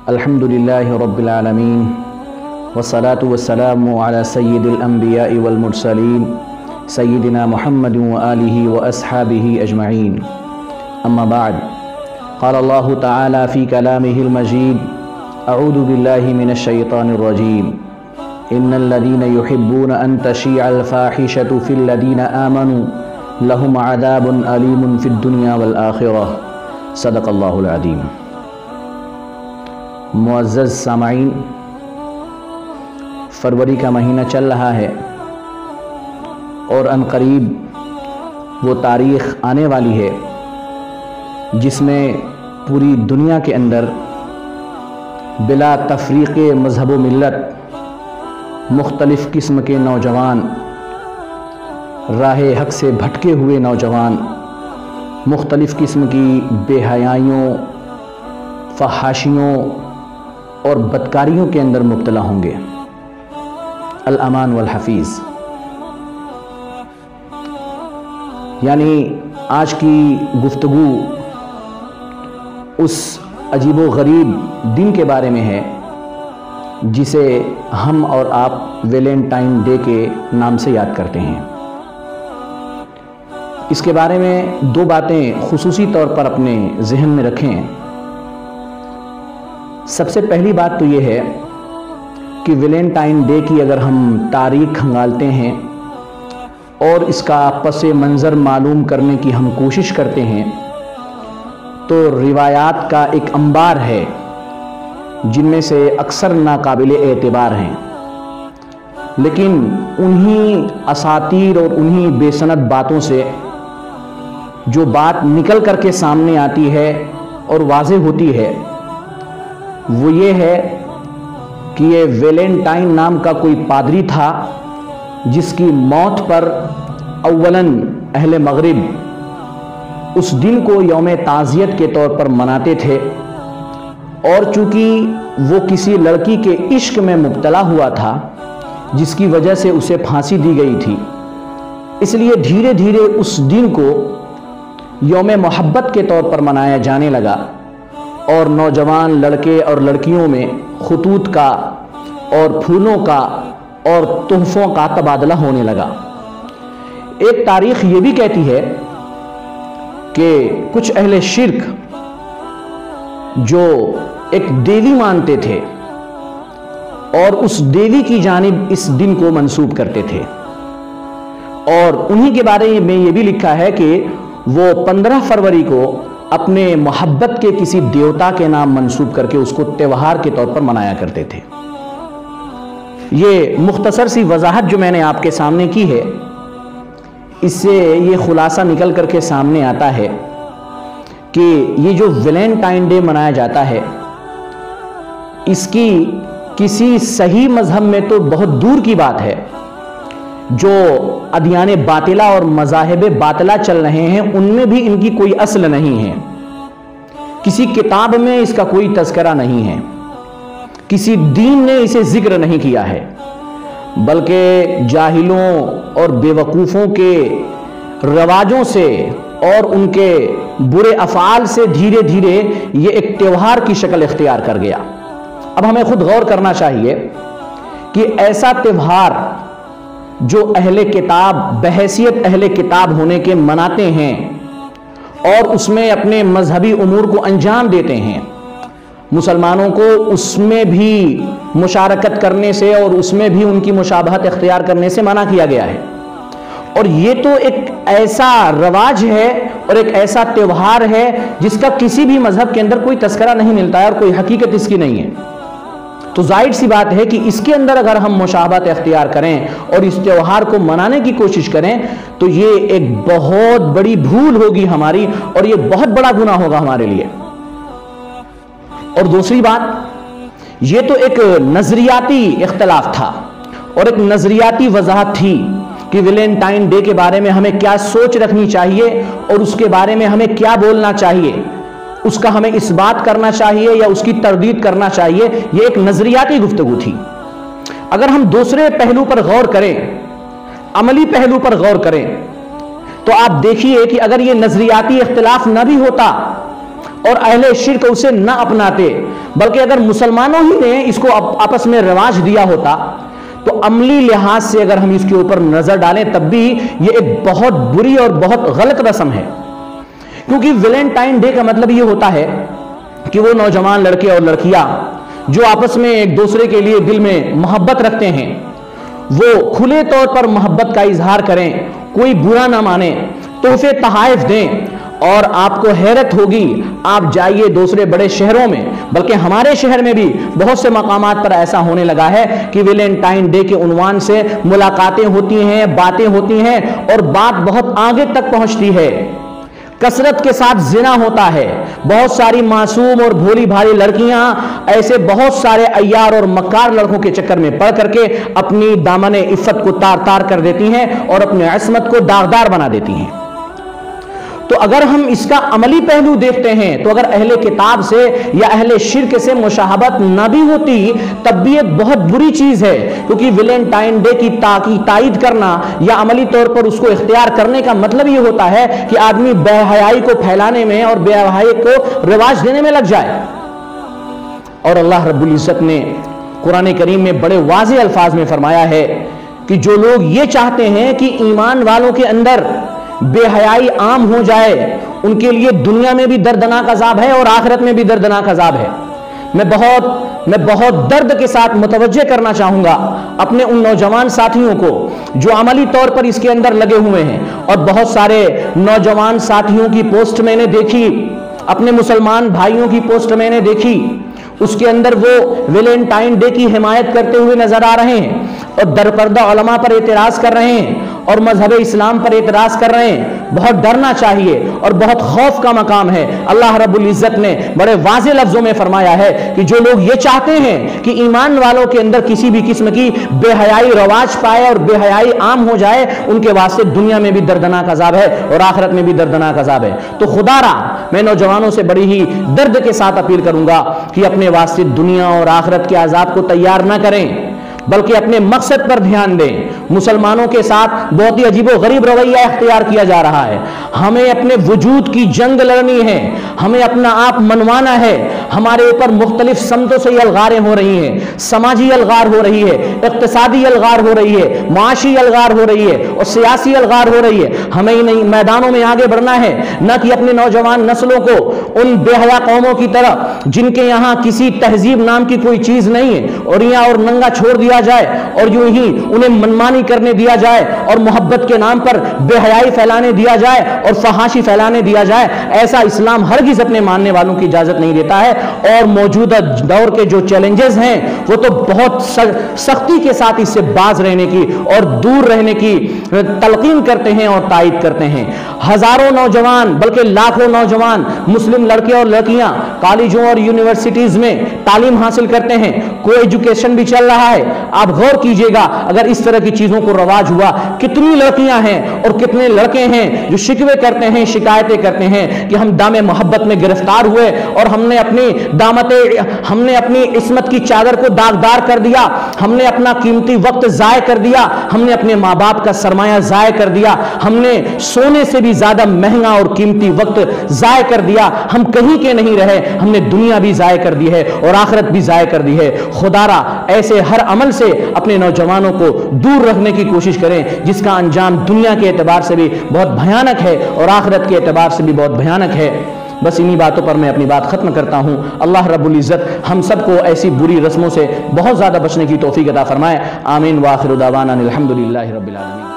الحمد للہ رب العالمین والصلاة والسلام على سید الانبیاء والمرسلین سیدنا محمد وآلہ واصحابہ اجمعین اما بعد قال اللہ تعالی فی کلامہ المجید اعوذ باللہ من الشیطان الرجیم ان الذین یحبون ان تشیع الفاحشة فی الذین آمنوا لهم عذاب علیم فی الدنیا والآخرہ صدق اللہ العظیم۔ معزز سامعین، فروری کا مہینہ چل رہا ہے اور ان قریب وہ تاریخ آنے والی ہے جس میں پوری دنیا کے اندر بلا تفریق مذہب و ملت مختلف قسم کے نوجوان، راہ حق سے بھٹکے ہوئے نوجوان مختلف قسم کی بے حیائیوں، فحاشیوں اور بدکاریوں کے اندر مبتلا ہوں گے۔ الامان والحفیظ، یعنی آج کی گفتگو اس عجیب و غریب دن کے بارے میں ہے جسے ہم اور آپ ویلنٹائن ڈے کے نام سے یاد کرتے ہیں۔ اس کے بارے میں دو باتیں خصوصی طور پر اپنے ذہن میں رکھیں۔ سب سے پہلی بات تو یہ ہے کہ ویلنٹائن ڈے کی اگر ہم تاریخ کھنگالتے ہیں اور اس کا پس منظر معلوم کرنے کی ہم کوشش کرتے ہیں تو روایات کا ایک انبار ہے جن میں سے اکثر ناقابل اعتبار ہیں، لیکن انہی اساطیر اور انہی بے سند باتوں سے جو بات نکل کر کے سامنے آتی ہے اور واضح ہوتی ہے وہ یہ ہے کہ یہ ویلنٹائن نام کا کوئی پادری تھا جس کی موت پر اولاً اہل مغرب اس دن کو یوم تعزیت کے طور پر مناتے تھے، اور چونکہ وہ کسی لڑکی کے عشق میں مبتلا ہوا تھا جس کی وجہ سے اسے پھانسی دی گئی تھی، اس لیے دھیرے دھیرے اس دن کو یوم محبت کے طور پر منایا جانے لگا اور نوجوان لڑکے اور لڑکیوں میں خطوط کا اور پھولوں کا اور تحفوں کا تبادلہ ہونے لگا۔ ایک تاریخ یہ بھی کہتی ہے کہ کچھ اہل شرک جو ایک دیوی مانتے تھے اور اس دیوی کی جانب اس دن کو منسوب کرتے تھے، اور انہی کے بارے میں یہ بھی لکھا ہے کہ وہ 15 فروری کو اپنے محبت کے کسی دیوتا کے نام منسوب کر کے اس کو تہوار کے طور پر منایا کرتے تھے۔ یہ مختصر سی وضاحت جو میں نے آپ کے سامنے کی ہے، اس سے یہ خلاصہ نکل کر کے سامنے آتا ہے کہ یہ جو ویلنٹائن ڈے منایا جاتا ہے اس کی کسی صحیح مذہب میں تو بہت دور کی بات ہے۔ جو ادیان باطلہ اور مذاہب باطلہ چل رہے ہیں ان میں بھی ان کی کوئی اصل نہیں ہے، کسی کتاب میں اس کا کوئی تذکرہ نہیں ہے، کسی دین نے اسے ذکر نہیں کیا ہے، بلکہ جاہلوں اور بیوقوفوں کے رواجوں سے اور ان کے برے افعال سے دھیرے دھیرے یہ ایک تہوار کی شکل اختیار کر گیا۔ اب ہمیں خود غور کرنا چاہیے کہ ایسا تہوار جو اہل کتاب بحیثیت اہل کتاب ہونے کے مناتے ہیں اور اس میں اپنے مذہبی امور کو انجام دیتے ہیں، مسلمانوں کو اس میں بھی مشارکت کرنے سے اور اس میں بھی ان کی مشابہت اختیار کرنے سے منع کیا گیا ہے، اور یہ تو ایک ایسا رواج ہے اور ایک ایسا تہوار ہے جس کا کسی بھی مذہب کے اندر کوئی تذکرہ نہیں ملتا ہے اور کوئی حقیقت اس کی نہیں ہے۔ تو ظاہر سی بات ہے کہ اس کے اندر اگر ہم مشابہت اختیار کریں اور اس تہوار کو منانے کی کوشش کریں تو یہ ایک بہت بڑی بھول ہوگی ہماری، اور یہ بہت بڑا گناہ ہوگا ہمارے لیے۔ اور دوسری بات، یہ تو ایک نظریاتی اختلاف تھا اور ایک نظریاتی وضاحت تھی کہ ویلنٹائن ڈے کے بارے میں ہمیں کیا سوچ رکھنی چاہیے اور اس کے بارے میں ہمیں کیا بولنا چاہیے، اس کا ہمیں اس بات کرنا چاہیے یا اس کی تردید کرنا چاہیے۔ یہ ایک نظریاتی گفتگو تھی۔ اگر ہم دوسرے پہلو پر غور کریں، عملی پہلو پر غور کریں، تو آپ دیکھیے کہ اگر یہ نظریاتی اختلاف نہ بھی ہوتا اور اہل شرک اسے نہ اپناتے، بلکہ اگر مسلمانوں ہی نے اس کو آپس میں رواج دیا ہوتا تو عملی لحاظ سے اگر ہم اس کے اوپر نظر ڈالیں تب بھی یہ ایک بہت بری اور بہت غلط رسم ہے، کیونکہ ویلنٹائن ڈے کا مطلب یہ ہوتا ہے کہ وہ نوجوان لڑکے اور لڑکیاں جو آپس میں ایک دوسرے کے لیے دل میں محبت رکھتے ہیں وہ کھلے طور پر محبت کا اظہار کریں، کوئی برا نہ مانے، تحفے تحائف دیں۔ اور آپ کو حیرت ہوگی، آپ جائیے دوسرے بڑے شہروں میں، بلکہ ہمارے شہر میں بھی بہت سے مقامات پر ایسا ہونے لگا ہے کہ ویلنٹائن ڈے کے عنوان سے ملاقاتیں ہوتی ہیں، باتیں ہوتی ہیں اور بات بہت آگے تک پہنچتی ہے، کثرت کے ساتھ زنا ہوتا ہے، بہت ساری معصوم اور بھولی بھالی لڑکیاں ایسے بہت سارے عیار اور مکار لڑکوں کے چکر میں پڑ کر کے اپنی دامن عفت کو تار تار کر دیتی ہیں اور اپنی عصمت کو داغدار بنا دیتی ہیں۔ تو اگر ہم اس کا عملی پہلو دیکھتے ہیں تو اگر اہل کتاب سے یا اہل شرک سے مشابہت نہ بھی ہوتی تب بھی ایک بہت بری چیز ہے، کیونکہ ویلنٹائن ڈے کی تائید کرنا یا عملی طور پر اس کو اختیار کرنے کا مطلب یہ ہوتا ہے کہ آدمی بے حیائی کو پھیلانے میں اور بے حیائی کو رواج دینے میں لگ جائے۔ اور اللہ رب العزت نے قرآن کریم میں بڑے واضح الفاظ میں فرمایا ہے کہ جو لوگ یہ چاہتے ہیں کہ ایمان والوں کے اندر بے حیائی عام ہو جائے ان کے لیے دنیا میں بھی دردناک عذاب ہے اور آخرت میں بھی دردناک عذاب ہے۔ میں بہت درد کے ساتھ متوجہ کرنا چاہوں گا اپنے ان نوجوان ساتھیوں کو جو عملی طور پر اس کے اندر لگے ہوئے ہیں، اور بہت سارے نوجوان ساتھیوں کی پوسٹ میں نے دیکھی، اپنے مسلمان بھائیوں کی پوسٹ میں نے دیکھی، اس کے اندر وہ ویلنٹائن ڈے کی حمایت کرتے ہوئے نظر آ رہے ہیں اور درپردہ علماء پر اعتراض کر رہے ہیں اور مذہب اسلام پر اعتراض کر رہے ہیں۔ بہت ڈرنا چاہیے اور بہت خوف کا مقام ہے۔ اللہ رب العزت نے بڑے واضح لفظوں میں فرمایا ہے کہ جو لوگ یہ چاہتے ہیں کہ ایمان والوں کے اندر کسی بھی قسم کی بے حیائی رواج پائے اور بے حیائی عام ہو جائے، ان کے واسطے دنیا میں بھی دردناک عذاب ہے اور آخرت میں بھی دردناک عذاب ہے۔ تو خدا را میں نوجوانوں سے بڑی ہی درد کے ساتھ اپیل کروں گا کہ اپنے واسطے دنیا اور آخرت کے عذاب کو تیار نہ کریں، بلکہ اپنے مقصد پر دھیان دیں۔ مسلمانوں کے ساتھ بہت ہی عجیب و غریب رویہ اختیار کیا جا رہا ہے۔ ہمیں اپنے وجود کی جنگ لڑنی ہے، ہمیں اپنا آپ منوانا ہے۔ ہمارے اوپر مختلف سمتوں سے یہ الغاریں ہو رہی ہیں، سماجی الغار ہو رہی ہے، اقتصادی الغار ہو رہی ہے، معاشی الغار ہو رہی ہے اور سیاسی الغار ہو رہی ہے۔ ہمیں ان میدانوں میں آگے بڑھنا ہے، نہ کہ اپنے نوجوان نسلوں کو ان بے حیا قوموں کی طرح جن کے یہاں کسی تہذیب نام کی کوئی چیز نہیں ہے اور یہاں اور ننگا چھوڑ دیا جائے اور یوں ہی انہیں منمانی کرنے دیا جائے اور محبت کے نام پر بے حیائی پھیلانے دیا جائے اور فحاشی پھیلانے دیا جائے۔ ایسا اسلام ہرگز اپنے ماننے والوں کی اجازت نہیں دیتا ہے، اور موجودہ دور کے جو چیلنجز ہیں وہ تو بہت سختی کے ساتھ اس سے باز رہنے کی اور دور رہنے کی تلقین کرتے ہیں اور تائید کرتے ہیں۔ ہزاروں نوجوان بلکہ لاکھوں نوجوان مسلم لڑکے اور لڑکیاں کالجوں اور یونیورسٹیز میں تعلیم حاصل کرتے ہیں، کو ایجوکیشن بھی چل رہا ہے۔ آپ غور کیجئے گا اگر اس طرح کی چیزوں کو رواج ہوا، کتنی لڑکیاں ہیں اور کتنے لڑکے ہیں جو شکوے کرتے ہیں، شکایتیں کرتے ہیں کہ ہم دام محبت میں گرفتار ہوئے اور ہم نے اپنی عصمت کی چادر کو داغدار کر دیا، ہم نے اپنا قیمتی وقت ضائع کر دیا، ہم نے اپنے ماں باپ کا سرمایہ ضائع کر دیا، ہم نے سونے سے بھی زیادہ مہنگا اور قیمتی وقت ضائع کر دیا، ہم کہیں کے نہیں رہے، ہم نے دنیا بھی ضائع کر دی ہے اور آخرت بھی ضائع کر دی ہے۔ خدا را ایسے ہر عمل سے اپنے نوجوانوں کو دور رکھنے کی کوشش کریں جس کا انجام دنیا کے اعتبار سے بھی بہت بھیانک ہے اور آخرت کے اعتبار سے بھی بہت بھیانک ہے۔ بس انہی باتوں پر میں اپنی بات ختم کرتا ہوں۔ اللہ رب العزت ہم سب کو ایسی بری رسموں سے بہت زیادہ بچنے کی توفیق عطا فرمائے۔ آمین۔ وآخر دعوانا الحمدللہ رب العالمین۔